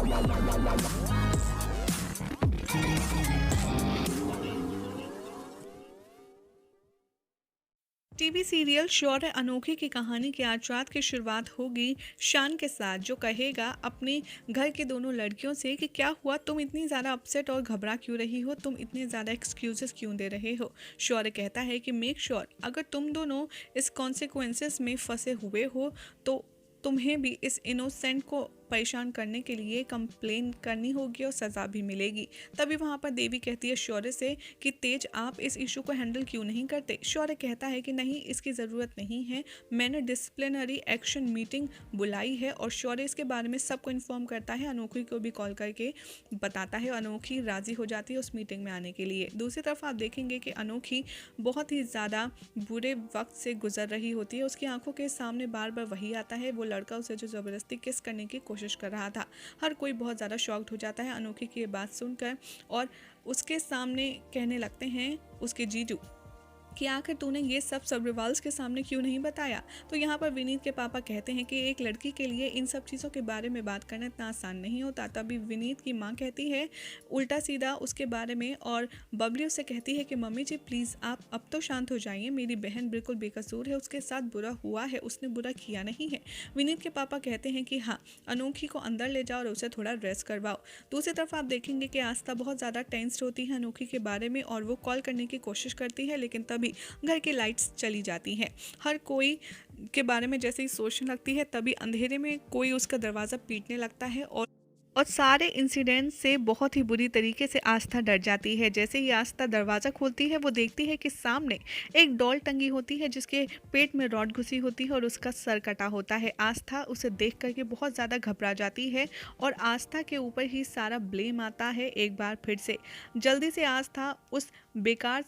TV serial शौर्य अनोखी की कहानी की आज रात की शुरुआत होगी शान के साथ, जो कहेगा अपने घर की दोनों लड़कियों से कि क्या हुआ, तुम इतनी ज़्यादा अपसेट और घबरा क्यों रही हो, तुम इतने ज़्यादा एक्सक्यूजेस क्यों दे रहे हो। शौर्य कहता है कि मेक श्योर अगर तुम दोनों इस कॉन्सिक्वेंसेस में फंसे हुए हो तो तुम्हें भी इस इनोसेंट को परेशान करने के लिए कंप्लेन करनी होगी और सज़ा भी मिलेगी। तभी वहाँ पर देवी कहती है शौर्य से कि तेज, आप इस इशू को हैंडल क्यों नहीं करते। शौर्य कहता है कि नहीं, इसकी ज़रूरत नहीं है, मैंने डिसिप्लिनरी एक्शन मीटिंग बुलाई है। और शौर्य इसके बारे में सबको इन्फॉर्म करता है, अनोखी को भी कॉल करके बताता है। अनोखी राज़ी हो जाती है उस मीटिंग में आने के लिए। दूसरी तरफ आप देखेंगे कि अनोखी बहुत ही ज़्यादा बुरे वक्त से गुजर रही होती है। उसकी आंखों के सामने बार बार वही आता है, वो लड़का उसे जो ज़बरदस्ती किस करने की कोशिश कर रहा था। हर कोई बहुत ज़्यादा शॉक्ड हो जाता है अनोखी की ये बात सुनकर, और उसके सामने कहने लगते हैं उसके जीजू कि आखिर तूने ये सब रिवाल्स के सामने क्यों नहीं बताया। तो यहाँ पर विनीत के पापा कहते हैं कि एक लड़की के लिए इन सब चीज़ों के बारे में बात करना इतना आसान नहीं होता। तभी विनीत की माँ कहती है उल्टा सीधा उसके बारे में, और बबली उससे कहती है कि मम्मी जी प्लीज़ आप अब तो शांत हो जाइए, मेरी बहन बिल्कुल बेकसूर है, उसके साथ बुरा हुआ है, उसने बुरा किया नहीं है। विनीत के पापा कहते हैं कि हाँ, अनोखी को अंदर ले जाओ और उसे थोड़ा रेस्ट करवाओ। दूसरी तरफ आप देखेंगे कि आस्था बहुत ज़्यादा टेंस्ड होती है अनोखी के बारे में, और वो कॉल करने की कोशिश करती है, लेकिन तभी घर की लाइट्स चली जाती हैं। हर कोई के बारे में जैसे ही सोचने लगती है, तभी अंधेरे में कोई उसका दरवाज़ा पीटने लगता है, और सारे इंसिडेंट से बहुत ही बुरी तरीके से आस्था डर जाती है। जैसे ही आस्था दरवाज़ा खोलती है, वो देखती है कि सामने एक डॉल टंगी होती है जिसके पेट में रॉड घुसी होती है और उसका सर कटा होता है। आस्था उसे देख करके बहुत ज़्यादा घबरा जाती है, और आस्था के ऊपर ही सारा ब्लेम आता है एक बार फिर से। जल्दी से आस्था उस बेकार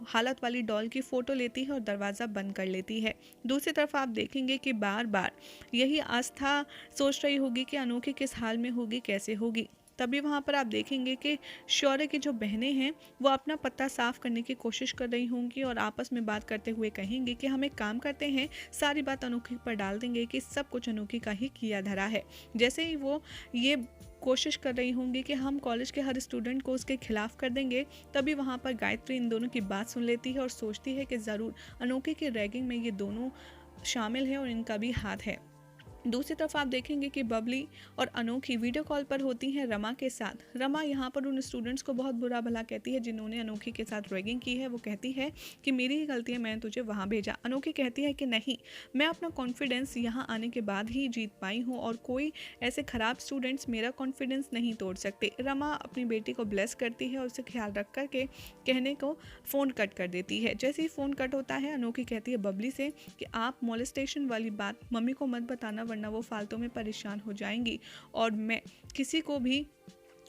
हालत वाली डॉल की फ़ोटो लेती है और दरवाज़ा बंद कर लेती है। दूसरी तरफ आप देखेंगे कि बार बार यही आस्था सोच रही होगी कि अनोखी किस हाल में होगी, कैसे होगी। तभी वहाँ पर आप देखेंगे कि शौर्य की जो बहनें हैं वो अपना पत्ता साफ करने की कोशिश कर रही होंगी, और आपस में बात करते हुए कहेंगे कि हम एक काम करते हैं, सारी बात अनोखी पर डाल देंगे कि सब कुछ अनोखी का ही किया धरा है। जैसे ही वो ये कोशिश कर रही होंगी कि हम कॉलेज के हर स्टूडेंट को उसके खिलाफ कर देंगे, तभी वहाँ पर गायत्री इन दोनों की बात सुन लेती है और सोचती है कि ज़रूर अनोखी की रैगिंग में ये दोनों शामिल हैं और इनका भी हाथ है। दूसरी तरफ आप देखेंगे कि बबली और अनोखी वीडियो कॉल पर होती हैं रमा के साथ। रमा यहाँ पर उन स्टूडेंट्स को बहुत बुरा भला कहती है जिन्होंने अनोखी के साथ रैगिंग की है। वो कहती है कि मेरी ही गलती है, मैंने तुझे वहाँ भेजा। अनोखी कहती है कि नहीं, मैं अपना कॉन्फिडेंस यहाँ आने के बाद ही जीत पाई हूँ, और कोई ऐसे ख़राब स्टूडेंट्स मेरा कॉन्फिडेंस नहीं तोड़ सकते। रमा अपनी बेटी को ब्लेस करती है और उसे ख्याल रख कर के कहने को फ़ोन कट कर देती है। जैसे ही फ़ोन कट होता है, अनोखी कहती है बबली से कि आप मोलेस्टेशन वाली बात मम्मी को मत बताना, वरना वो फालतू में परेशान हो जाएंगी, और मैं किसी को भी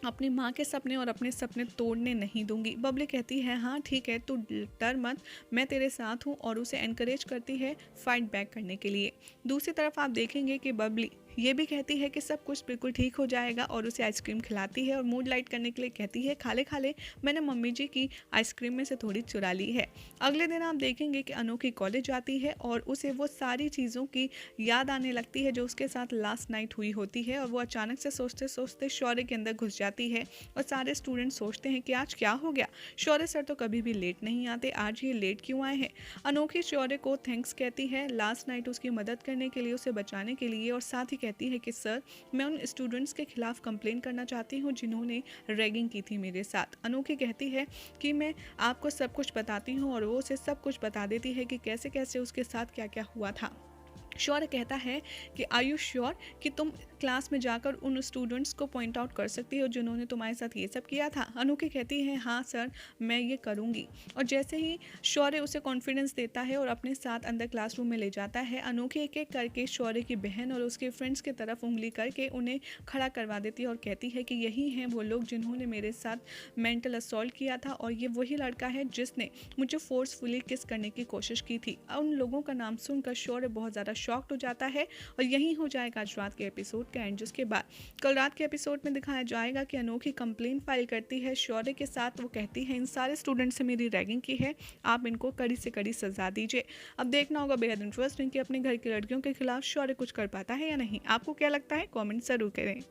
अपनी माँ के सपने और अपने सपने तोड़ने नहीं दूंगी। बबली कहती है हाँ ठीक है, तू डर मत, मैं तेरे साथ हूँ, और उसे एनकरेज करती है फाइट बैक करने के लिए। दूसरी तरफ आप देखेंगे कि बबली ये भी कहती है कि सब कुछ बिल्कुल ठीक हो जाएगा, और उसे आइसक्रीम खिलाती है और मूड लाइट करने के लिए कहती है खाले खाले, मैंने मम्मी जी की आइसक्रीम में से थोड़ी चुरा ली है। अगले दिन आप देखेंगे कि अनोखी कॉलेज जाती है और उसे वो सारी चीज़ों की याद आने लगती है जो उसके साथ लास्ट नाइट हुई होती है, और वो अचानक से सोचते सोचते शौर्य के अंदर घुस जाती है। और सारे स्टूडेंट सोचते हैं कि आज क्या हो गया, शौर्य सर तो कभी भी लेट नहीं आते, आज ये लेट क्यों आए हैं। अनोखी शौर्य को थैंक्स कहती है लास्ट नाइट उसकी मदद करने के लिए, उसे बचाने के लिए, और साथ ही कहती है कि सर मैं उन स्टूडेंट्स के खिलाफ कंप्लेन करना चाहती हूँ जिन्होंने रैगिंग की थी मेरे साथ। अनोखी कहती है कि मैं आपको सब कुछ बताती हूँ, और वो उसे सब कुछ बता देती है कि कैसे कैसे उसके साथ क्या क्या हुआ था। शौर्य कहता है कि आर यू श्योर कि तुम क्लास में जाकर उन स्टूडेंट्स को पॉइंट आउट कर सकती हो जिन्होंने तुम्हारे साथ ये सब किया था। अनोखी कहती है हाँ सर, मैं ये करूँगी। और जैसे ही शौर्य उसे कॉन्फिडेंस देता है और अपने साथ अंदर क्लासरूम में ले जाता है, अनोखी एक एक करके शौर्य की बहन और उसके फ्रेंड्स की तरफ उंगली करके उन्हें खड़ा करवा देती है और कहती है कि यही हैं वो लोग जिन्होंने मेरे साथ मेंटल असॉल्ट किया था, और ये वही लड़का है जिसने मुझे फोर्सफुली किस करने की कोशिश की थी। उन लोगों का नाम सुनकर शौर्य बहुत ज़्यादा शॉक्ड हो जाता है, और यही हो जाएगा आज रात के एपिसोड का एंड, जिसके बाद कल रात के एपिसोड में दिखाया जाएगा कि अनोखी कंप्लेंट फाइल करती है शौर्य के साथ। वो कहती है इन सारे स्टूडेंट से मेरी रैगिंग की है, आप इनको कड़ी से कड़ी सजा दीजिए। अब देखना होगा बेहद इंटरेस्टिंग कि अपने घर की लड़कियों के खिलाफ शौर्य कुछ कर पाता है या नहीं। आपको क्या लगता है, कॉमेंट जरूर करें।